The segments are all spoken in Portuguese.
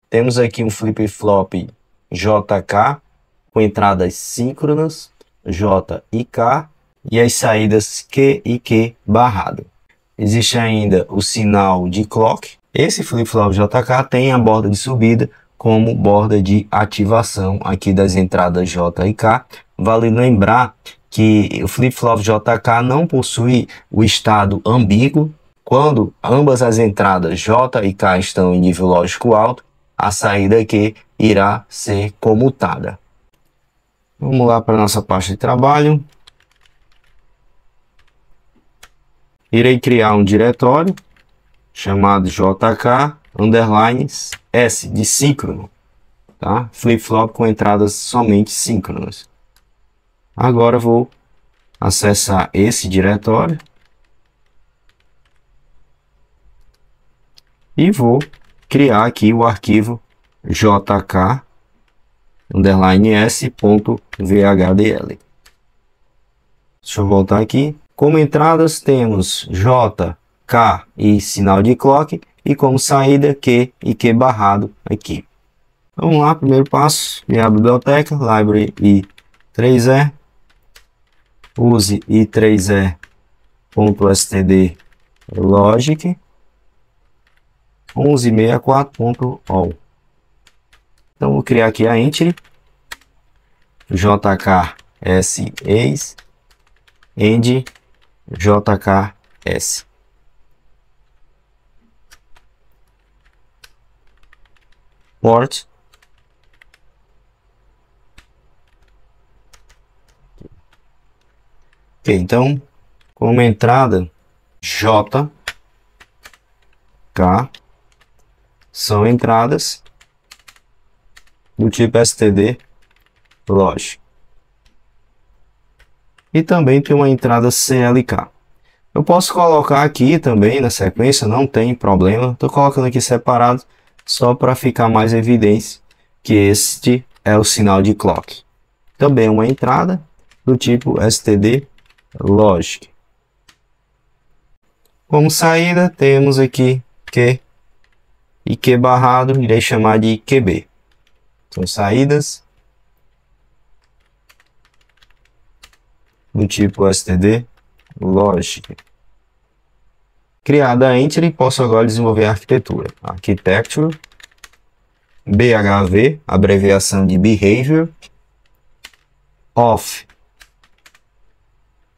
Temos aqui um flip-flop JK com entradas síncronas, J e K, e as saídas Q e Q barrado. Existe ainda o sinal de clock. Esse flip-flop JK tem a borda de subida como borda de ativação aqui das entradas J e K. Vale lembrar que o flip-flop JK não possui o estado ambíguo. Quando ambas as entradas J e K estão em nível lógico alto, a saída Q irá ser comutada. Vamos lá para a nossa pasta de trabalho. Irei criar um diretório chamado JK_S de síncrono, tá? Flip-flop com entradas somente síncronas. Agora vou acessar esse diretório e vou criar aqui o arquivo JK_S.vhdl. Deixa eu voltar aqui. Como entradas temos J, K e sinal de clock, e como saída Q e Q barrado aqui. Vamos lá, primeiro passo, minha biblioteca, library i3e, use i3e.std logic 1164.all. Então vou criar aqui a entity JK_S ex end JK_S. Port ok, então como entrada J, K são entradas do tipo std logic. E também tem uma entrada CLK. Eu posso colocar aqui também na sequência, não tem problema. Estou colocando aqui separado só para ficar mais evidente que este é o sinal de clock. Também uma entrada do tipo std logic. Como saída temos aqui Q e Q barrado, irei chamar de QB. São saídas do tipo std logic. Criada a entity, posso agora desenvolver a arquitetura. Architecture, BHV, abreviação de Behavior, of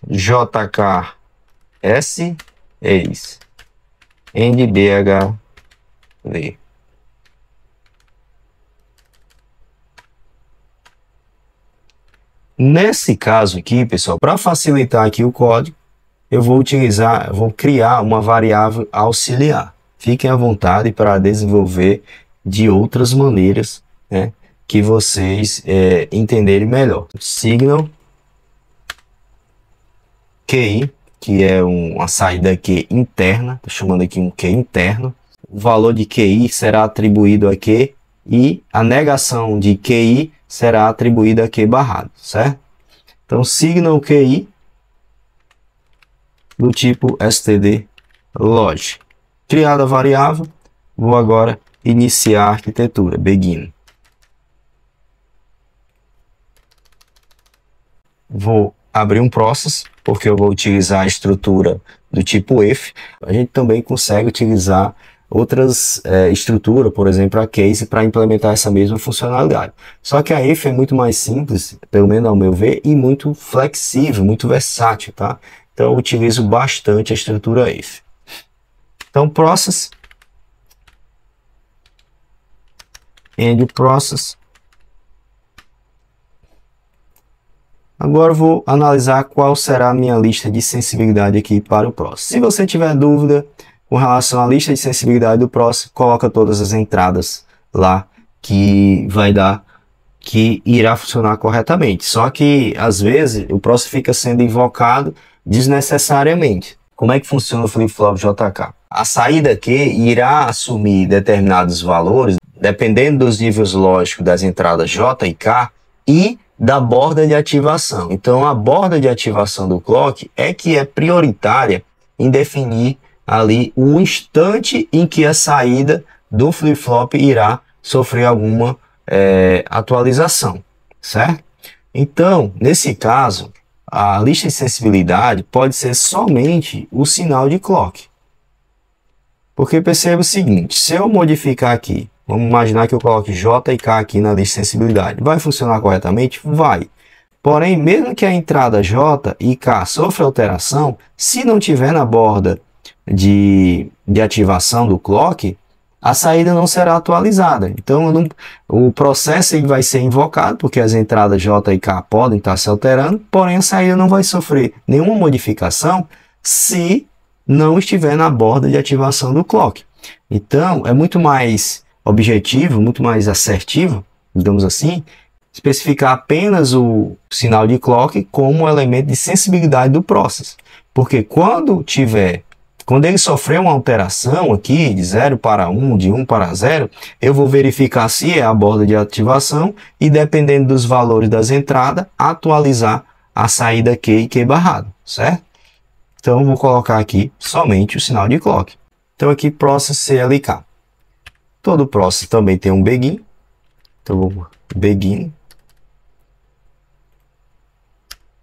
JK_S ex end BHV. Nesse caso aqui, pessoal, para facilitar aqui o código, eu vou criar uma variável auxiliar. Fiquem à vontade para desenvolver de outras maneiras, né, que vocês entenderem melhor. Signal QI, que é uma saída Q interna, estou chamando aqui um Q interno. O valor de QI será atribuído a Q e a negação de QI será atribuída a Q barrado, certo? Então, signal QI do tipo std logic. Criada a variável, vou agora iniciar a arquitetura, begin. Vou abrir um process, porque eu vou utilizar a estrutura do tipo if. A gente também consegue utilizar outras estruturas, por exemplo, a case, para implementar essa mesma funcionalidade. Só que a if é muito mais simples, pelo menos ao meu ver, e muito flexível, muito versátil, tá? Então eu utilizo bastante a estrutura if. Então process, end process. Agora eu vou analisar qual será a minha lista de sensibilidade aqui para o process. Se você tiver dúvida com relação à lista de sensibilidade do process, coloca todas as entradas lá que vai dar, que irá funcionar corretamente. Só que às vezes o process fica sendo invocado desnecessariamente. Como é que funciona o flip-flop JK? A saída Q irá assumir determinados valores, dependendo dos níveis lógicos das entradas J e K e da borda de ativação. Então a borda de ativação do clock é que é prioritária em definir ali o instante em que a saída do flip-flop irá sofrer alguma atualização, certo? Então, nesse caso, a lista de sensibilidade pode ser somente o sinal de clock. Porque perceba o seguinte, se eu modificar aqui, vamos imaginar que eu coloque J e K aqui na lista de sensibilidade, vai funcionar corretamente? Vai. Porém, mesmo que a entrada J e K sofra alteração, se não tiver na borda de ativação do clock, a saída não será atualizada. Então, o processo ele vai ser invocado, porque as entradas J e K podem estar se alterando, porém a saída não vai sofrer nenhuma modificação se não estiver na borda de ativação do clock. Então, é muito mais objetivo, muito mais assertivo, digamos assim, especificar apenas o sinal de clock como elemento de sensibilidade do process. Porque quando ele sofrer uma alteração aqui de 0 para 1, de 1 para 0, eu vou verificar se é a borda de ativação e, dependendo dos valores das entradas, atualizar a saída Q e Q barrado, certo? Então, eu vou colocar aqui somente o sinal de clock. Então, aqui, process CLK. Todo process também tem um begin. Então, begin.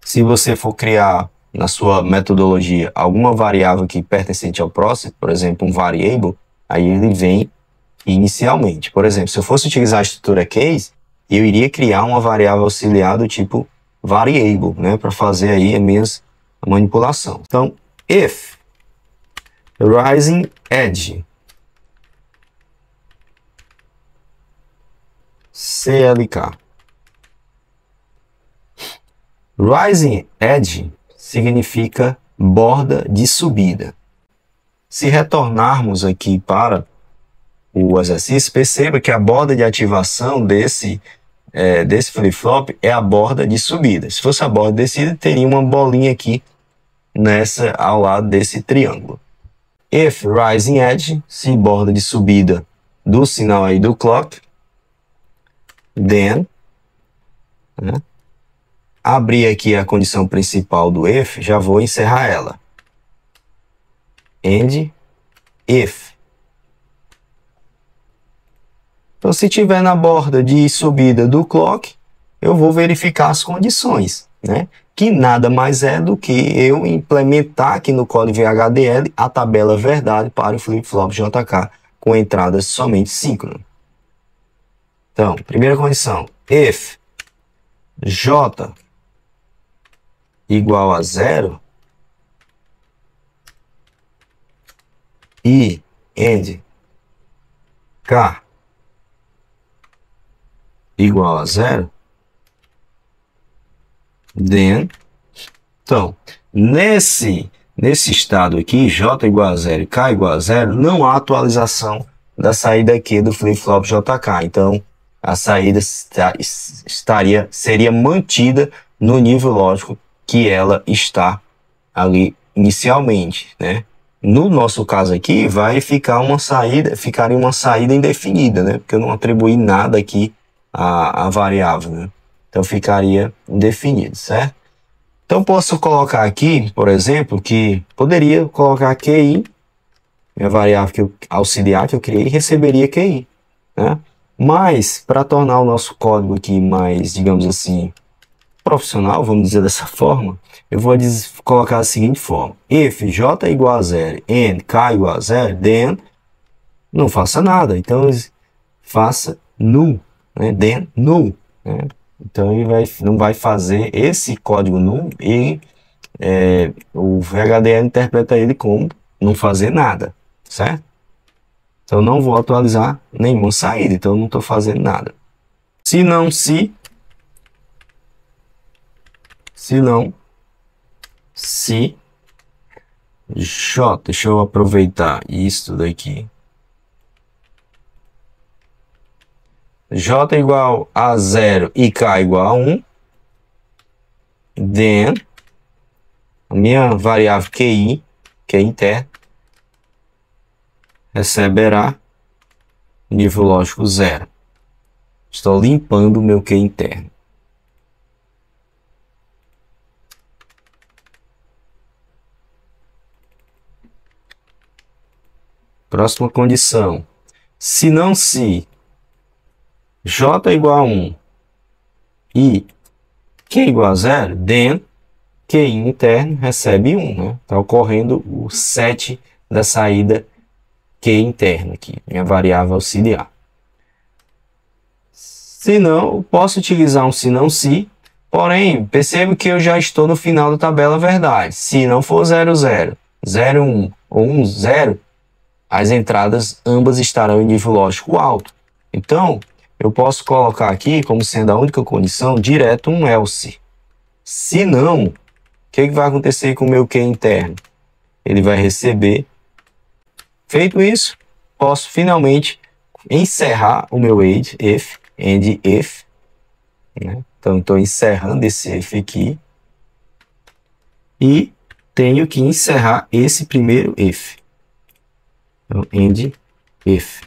Se você for criar na sua metodologia alguma variável que pertencente ao process, por exemplo, um variable, aí ele vem inicialmente. Por exemplo, se eu fosse utilizar a estrutura case, eu iria criar uma variável auxiliar do tipo variable, né, para fazer aí a minha manipulação. Então, if rising edge CLK. Rising edge significa borda de subida. Se retornarmos aqui para o exercício, perceba que a borda de ativação desse flip-flop é a borda de subida. Se fosse a borda de descida, teria uma bolinha aqui ao lado desse triângulo. If rising edge, se borda de subida do sinal aí do clock, then, né? Abrir aqui a condição principal do if, já vou encerrar ela. And if. Então, se tiver na borda de subida do clock, eu vou verificar as condições, né? Que nada mais é do que eu implementar aqui no código VHDL a tabela verdade para o flip-flop JK com entradas somente síncronas. Então, primeira condição, if J igual a 0 e and K igual a 0, then, então, nesse estado aqui, J igual a 0 e K igual a 0, não há atualização da saída aqui do flip-flop JK. Então, a saída seria mantida no nível lógico que ela está ali inicialmente, né? No nosso caso aqui, ficaria uma saída indefinida, né? Porque eu não atribuí nada aqui à variável, né? Então, ficaria indefinido, certo? Então, posso colocar aqui, por exemplo, que poderia colocar QI, minha variável auxiliar que eu criei, receberia QI, né? Mas, para tornar o nosso código aqui mais, digamos assim, profissional, vamos dizer dessa forma, eu vou colocar da seguinte forma: if J igual a 0 and K igual a 0, then não faça nada. Então, faça null, né? Then null, né? Então, ele não vai fazer esse código null e o VHDL interpreta ele como não fazer nada, certo? Então, não vou atualizar nenhuma saída, então não estou fazendo nada. Se J, deixa eu aproveitar isso daqui. J igual a 0 e K igual a 1, then a minha variável QI, que é interna, receberá nível lógico 0. Estou limpando o meu QI interno. Próxima condição. Se J igual a 1 e Q igual a 0, then QI interno recebe 1, né? Está ocorrendo o set da saída Q interno aqui, minha variável auxiliar. Se não, eu posso utilizar um se não se, porém, percebo que eu já estou no final da tabela verdade. Se não for 0, 0, 0, 1 ou 1, 0, as entradas ambas estarão em nível lógico alto. Então, eu posso colocar aqui, como sendo a única condição, direto um else. Se não, o que vai acontecer com o meu Q interno? Ele vai receber. Feito isso, posso finalmente encerrar o meu if, né? Então, estou encerrando esse if aqui. E tenho que encerrar esse primeiro if. Então, end if.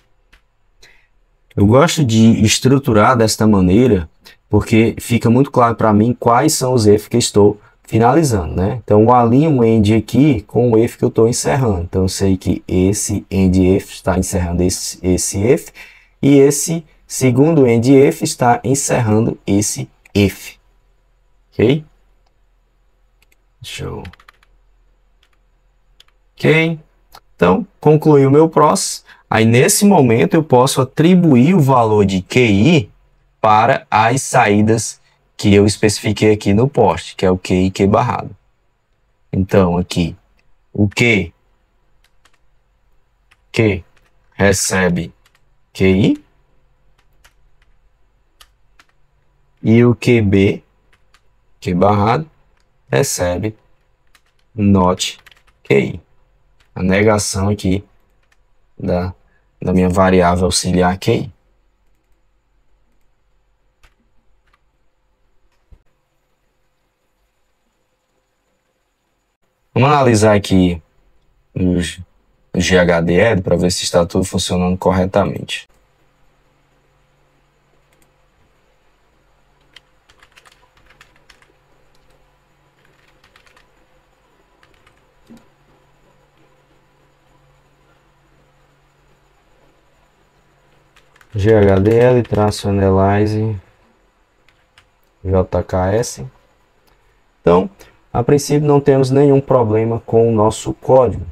Eu gosto de estruturar desta maneira, porque fica muito claro para mim quais são os if que estou finalizando, né? Então, eu alinho o end aqui com o if que eu estou encerrando. Então, eu sei que esse end if está encerrando esse if, e esse segundo end if está encerrando esse if. Ok? Show. Ok? Então, concluí o meu process. Aí, nesse momento, eu posso atribuir o valor de QI para as saídas que eu especifiquei aqui no post, que é o Q e Q barrado. Então, aqui, o Q recebe QI e o QB, Q barrado, recebe not QI. A negação aqui da minha variável auxiliar QI. Vamos analisar aqui o GHDL para ver se está tudo funcionando corretamente. GHDL-analyze JKS. Então, a princípio não temos nenhum problema com o nosso código.